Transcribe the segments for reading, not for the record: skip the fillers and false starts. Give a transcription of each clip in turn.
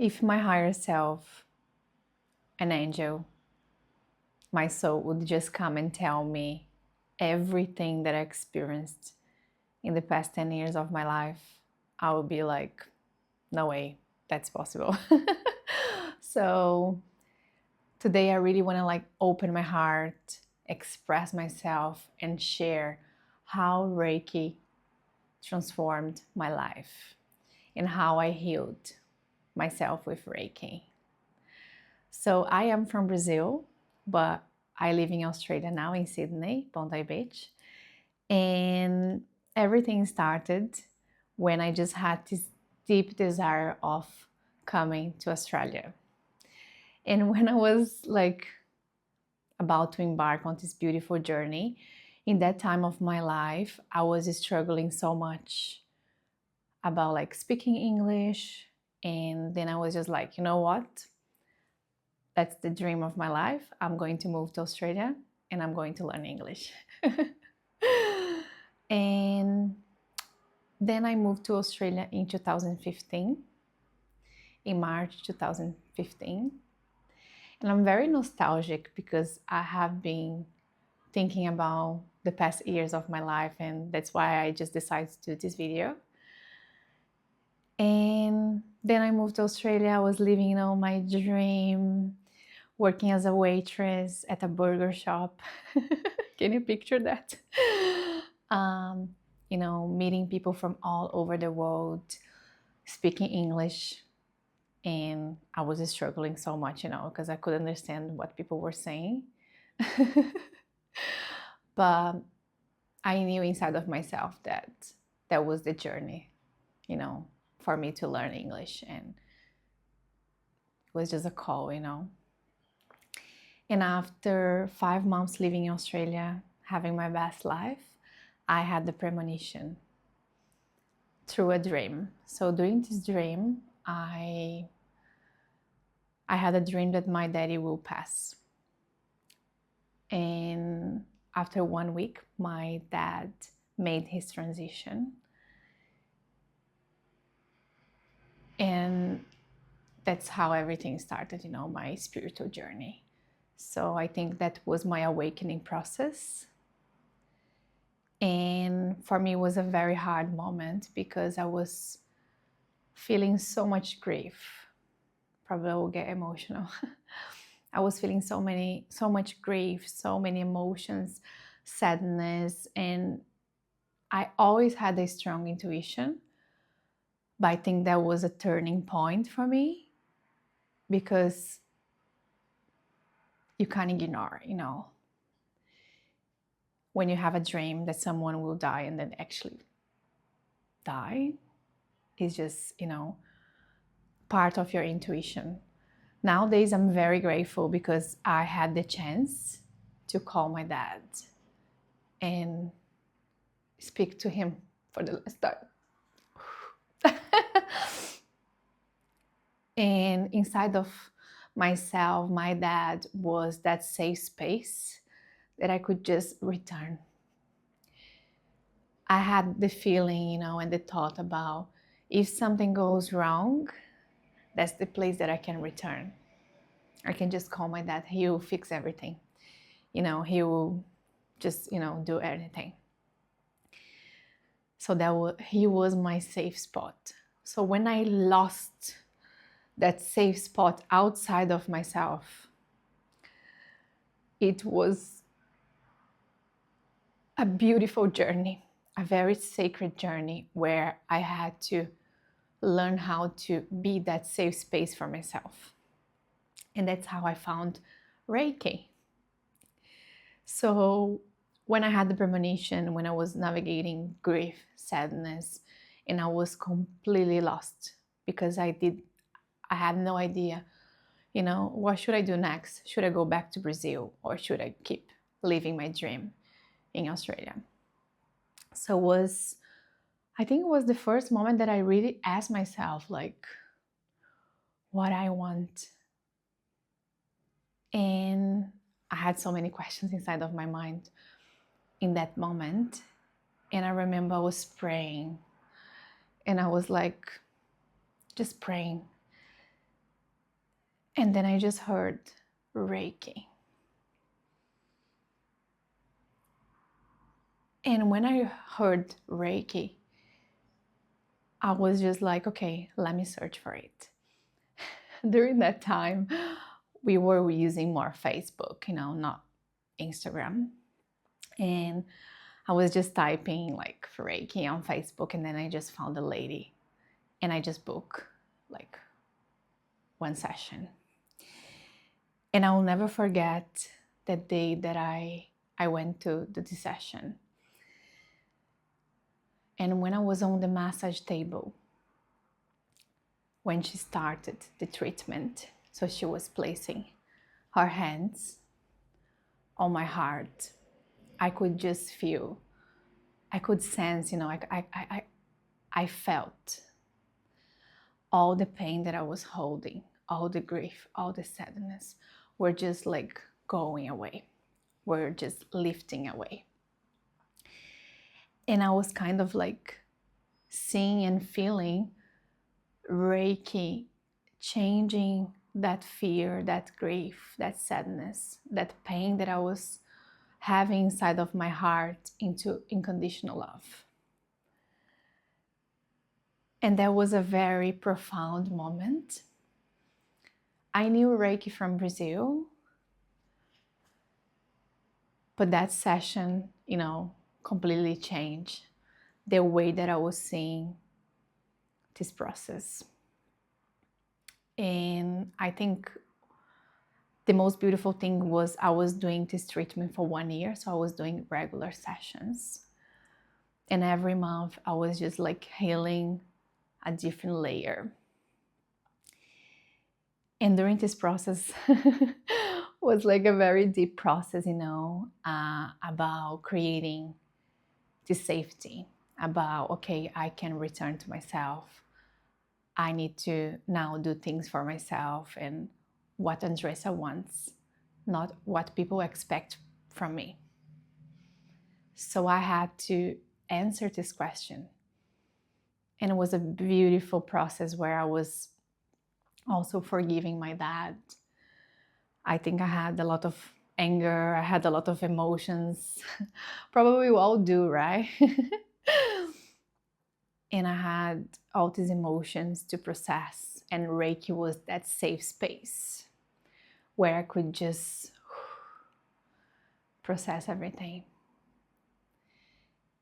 If my higher self, an angel, my soul would just come and tell me everything that I experienced in the past 10 years of my life, I would be like, no way, that's possible. So today I really want to open my heart, express myself, and share how Reiki transformed my life and how I healed myself with Reiki. So I am from Brazil, but I live in Australia now, in Sydney, Bondi Beach. And everything started when I just had this deep desire of coming to Australia. And when I was about to embark on this beautiful journey, in that time of my life, I was struggling so much about speaking English. And then I was just like, you know what? That's the dream of my life. I'm going to move to Australia and I'm going to learn English. And then I moved to Australia in 2015, in March 2015. And I'm very nostalgic because I have been thinking about the past years of my life, and that's why I just decided to do this video. And then I moved to Australia. I was living, my dream, working as a waitress at a burger shop. Can you picture that? Meeting people from all over the world, speaking English. And I was struggling so much, because I couldn't understand what people were saying. But I knew inside of myself that that was the journey, for me to learn English. And it was just a call. And after 5 months living in Australia, having my best life, I had the premonition through a dream. So during this dream, I had a dream that my daddy will pass. And after 1 week, my dad made his transition. And that's how everything started, my spiritual journey. So I think that was my awakening process. And for me, it was a very hard moment because I was feeling so much grief. Probably I will get emotional. I was feeling so much grief, so many emotions, sadness, and I always had a strong intuition. But I think that was a turning point for me because you can't ignore, when you have a dream that someone will die and then actually die is just, part of your intuition. Nowadays, I'm very grateful because I had the chance to call my dad and speak to him for the last time. And inside of myself, my dad was that safe space that I could just return. I had the feeling, and the thought about if something goes wrong, that's the place that I can return. I can just call my dad. He will fix everything. He will just, do anything. So he was my safe spot. So when I lost that safe spot outside of myself, it was a beautiful journey, a very sacred journey where I had to learn how to be that safe space for myself. And that's how I found Reiki. So when I had the premonition, when I was navigating grief, sadness, and I was completely lost because I had no idea, what should I do next? Should I go back to Brazil or should I keep living my dream in Australia? So I think it was the first moment that I really asked myself, what I want. And I had so many questions inside of my mind in that moment. And I remember I was praying and I was just praying. And then I just heard Reiki. And when I heard Reiki, I was just like, okay, let me search for it. During that time, we were using more Facebook, not Instagram. And I was just typing like Reiki on Facebook, and then I just found a lady, and I just booked like one session. And I will never forget that day that I went to the session. And when I was on the massage table, when she started the treatment, so she was placing her hands on my heart, I could just feel, I could sense, I felt all the pain that I was holding, all the grief, all the sadness were just like going away, were just lifting away. And I was kind of like seeing and feeling Reiki changing that fear, that grief, that sadness, that pain that I was having inside of my heart into unconditional love. And that was a very profound moment. I knew Reiki from Brazil, but that session, completely changed the way that I was seeing this process. And I think the most beautiful thing was I was doing this treatment for 1 year, so I was doing regular sessions. And every month I was just like healing a different layer. And during this process was like a very deep process, about creating this safety, about, okay, I can return to myself. I need to now do things for myself and what Andressa wants, not what people expect from me. So I had to answer this question. And it was a beautiful process where I was also forgiving my dad. I think I had a lot of anger, I had a lot of emotions. Probably we all do, right? And I had all these emotions to process, and Reiki was that safe space where I could just process everything.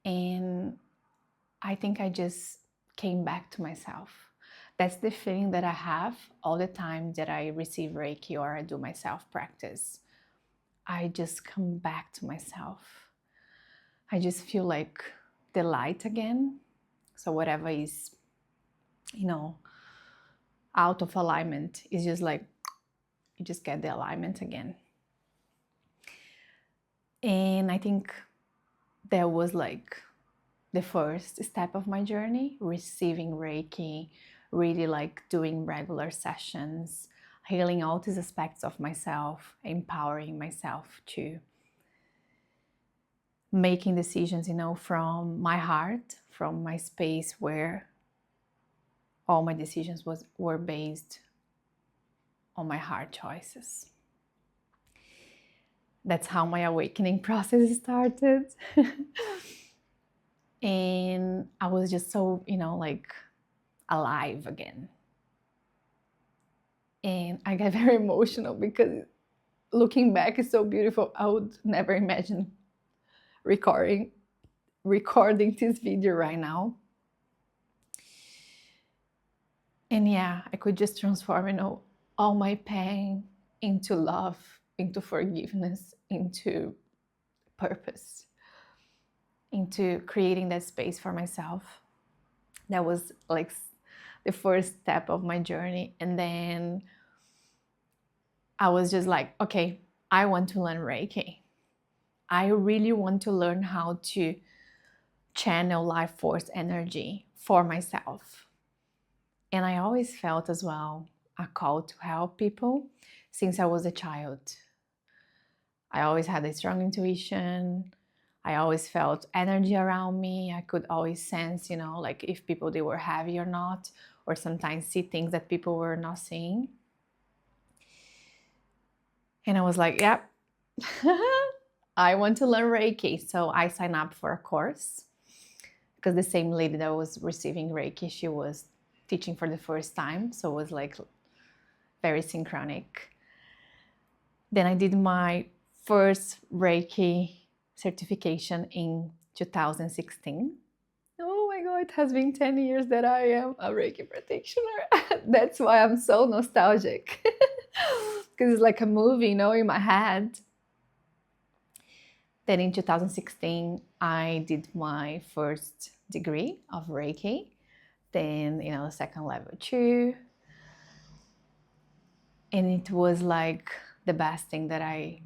And I think I just came back to myself. That's the feeling that I have all the time that I receive Reiki or I do my self practice. I just come back to myself. I just feel like the light again. So whatever is, out of alignment is just like, you just get the alignment again. And I think that was like the first step of my journey, receiving Reiki, really like doing regular sessions, healing all these aspects of myself, empowering myself to making decisions, from my heart, from my space where all my decisions were based on my heart choices. That's how my awakening process started. And I was just so, like alive again. And I get very emotional because looking back is so beautiful. I would never imagine recording this video right now. And yeah, I could just transform, all my pain into love, into forgiveness, into purpose, into creating that space for myself. That was like the first step of my journey. And then I was just like, okay, I want to learn Reiki. I really want to learn how to channel life force energy for myself. And I always felt as well a call to help people since I was a child. I always had a strong intuition. I always felt energy around me. I could always sense, like if people, they were heavy or not, or sometimes see things that people were not seeing. And I was like, yep, I want to learn Reiki. So I signed up for a course because the same lady that was receiving Reiki, she was teaching for the first time. So it was like very synchronic. Then I did my first Reiki certification in 2016. Oh my God, it has been 10 years that I am a Reiki practitioner. That's why I'm so nostalgic. Because it's like a movie, in my head. Then in 2016, I did my first degree of Reiki. Then, second level too. And it was like the best thing that I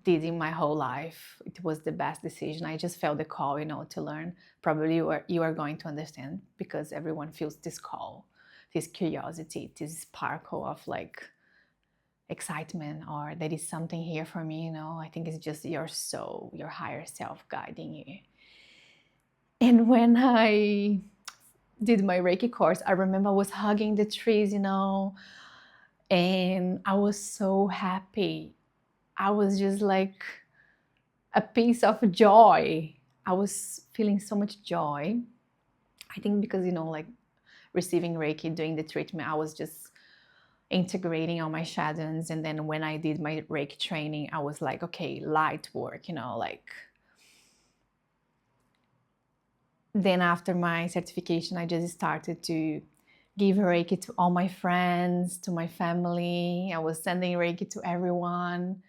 did in my whole life. It was the best decision. I just felt the call, to learn. Probably you are going to understand, because everyone feels this call, this curiosity, this sparkle of like excitement, or there is something here for me. I think it's just your soul, your higher self guiding you. And when I did my Reiki course, I remember I was hugging the trees, and I was so happy. I was just like a piece of joy. I was feeling so much joy. I think because, like receiving Reiki, doing the treatment, I was just integrating all my shadows. And then when I did my Reiki training, I was like, okay, light work, like. Then after my certification, I just started to give Reiki to all my friends, to my family. I was sending Reiki to everyone.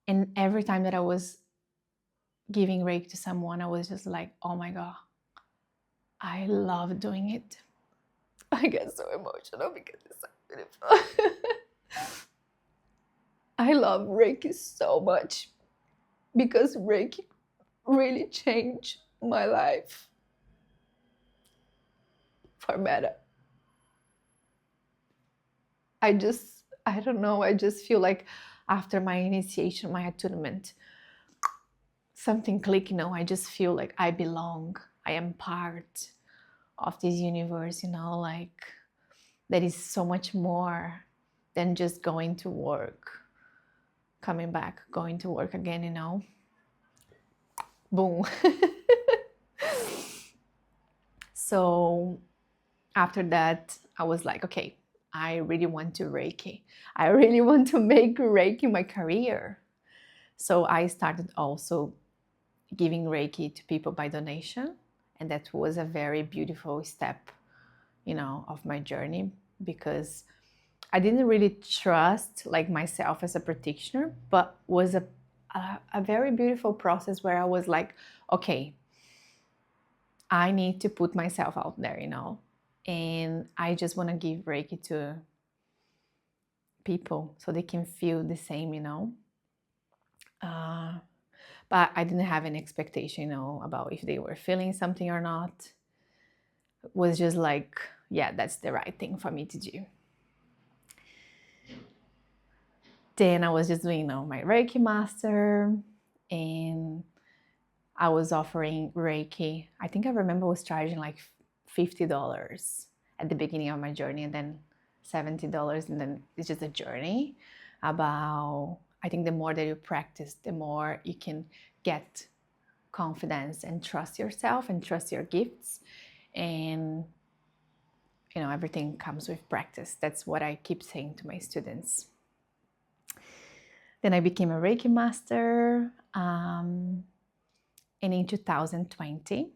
And every time that I was giving Reiki to someone, I was just like, oh my God, I love doing it. I get so emotional because it's so beautiful. I love Reiki so much because Reiki really changed my life for better. I don't know, I just feel like after my initiation, my attunement, something clicked, I just feel like I belong. I am part of this universe, like there is so much more than just going to work, coming back, going to work again, Boom. So after that, I was like, okay, I really want to Reiki. I really want to make Reiki my career. So I started also giving Reiki to people by donation. And that was a very beautiful step, of my journey, because I didn't really trust like myself as a practitioner, but was a very beautiful process where I was like, okay, I need to put myself out there, and I just want to give Reiki to people so they can feel the same, but I didn't have any expectation, about if they were feeling something or not. It was just like, yeah, that's the right thing for me to do. Then I was just doing, my Reiki master, and I was offering Reiki. I think I remember I was charging like $50 at the beginning of my journey, and then $70, and then it's just a journey about, I think the more that you practice, the more you can get confidence and trust yourself and trust your gifts. And everything comes with practice. That's what I keep saying to my students. Then I became a Reiki master, and in 2020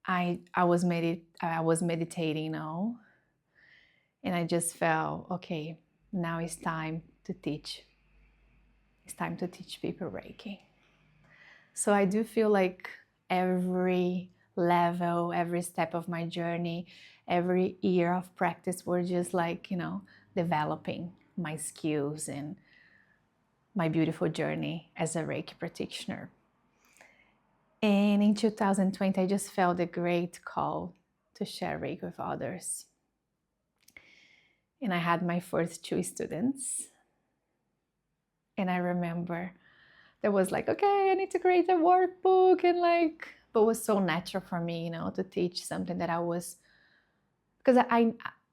I was meditating, and I just felt, okay, now it's time to teach. It's time to teach people Reiki. So I do feel like every level, every step of my journey, every year of practice, were just like, developing my skills and my beautiful journey as a Reiki practitioner. And in 2020, I just felt a great call to share Reiki with others. And I had my first 2 students. And I remember there was like, okay, I need to create a workbook, and but it was so natural for me, to teach something that I was, because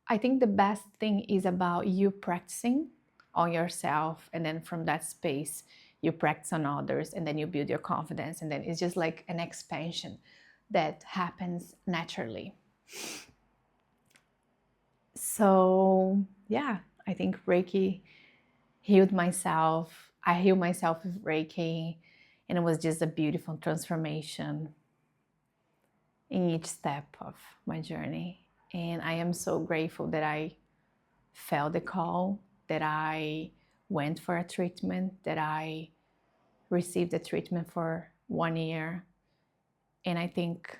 I think the best thing is about you practicing on yourself, and then from that space you practice on others, and then you build your confidence, and then it's just like an expansion that happens naturally. So yeah, I think Reiki healed myself. I healed myself with Reiki, and it was just a beautiful transformation in each step of my journey. And I am so grateful that I felt the call, that I went for a treatment, that I received the treatment for 1 year. And I think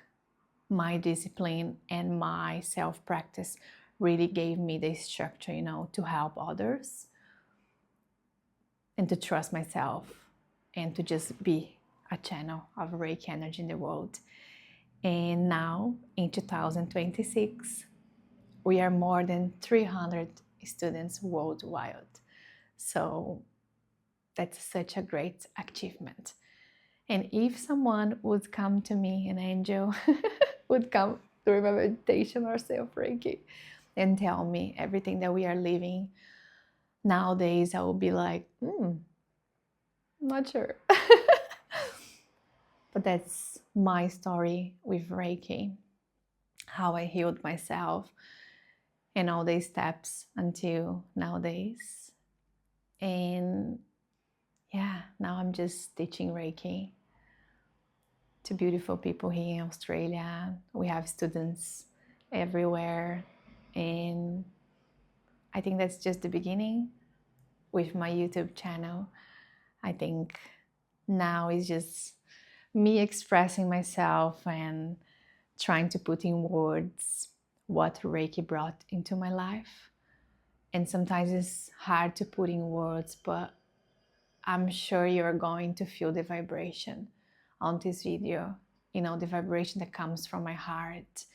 my discipline and my self practice really gave me the structure, to help others and to trust myself and to just be a channel of Reiki energy in the world. And now in 2026, we are more than 300 students worldwide. So that's such a great achievement. And if someone would come to me, an angel would come through my meditation or self Reiki and tell me everything that we are living nowadays, I will be like, not sure. But that's my story with Reiki, how I healed myself and all these steps until nowadays. And yeah, now I'm just teaching Reiki to beautiful people here in Australia. We have students everywhere. And I think that's just the beginning with my YouTube channel. I think now is just me expressing myself and trying to put in words what Reiki brought into my life. And sometimes it's hard to put in words, but I'm sure you're going to feel the vibration on this video. The vibration that comes from my heart,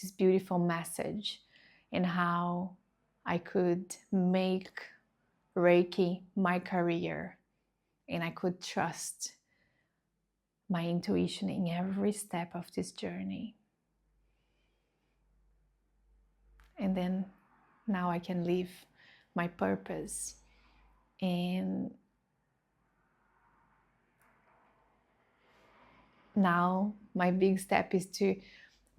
this beautiful message, and how I could make Reiki my career, and I could trust my intuition in every step of this journey. And then now I can live my purpose. And now my big step is to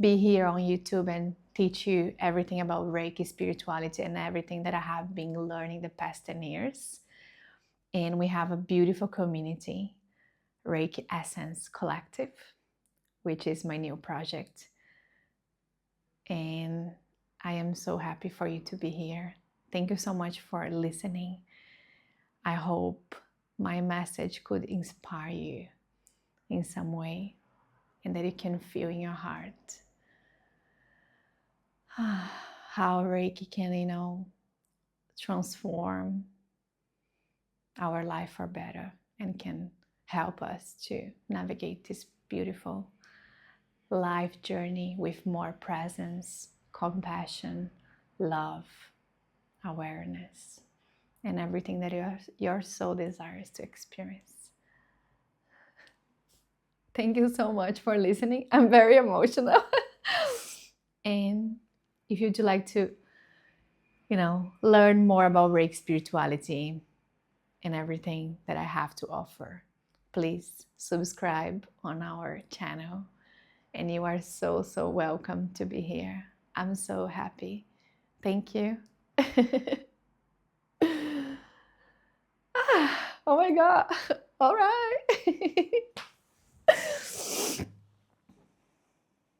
be here on YouTube and teach you everything about Reiki, spirituality, and everything that I have been learning the past 10 years. And we have a beautiful community, Reiki Essence Collective, which is my new project. And I am so happy for you to be here. Thank you so much for listening. I hope my message could inspire you in some way, and that you can feel in your heart how Reiki can, transform our life for better and can help us to navigate this beautiful life journey with more presence, compassion, love, awareness, and everything that your soul desires to experience. Thank you so much for listening. I'm very emotional. And if you'd like to, learn more about Reiki spirituality and everything that I have to offer, please subscribe on our channel. And you are so, so welcome to be here. I'm so happy. Thank you. Oh my God. All right.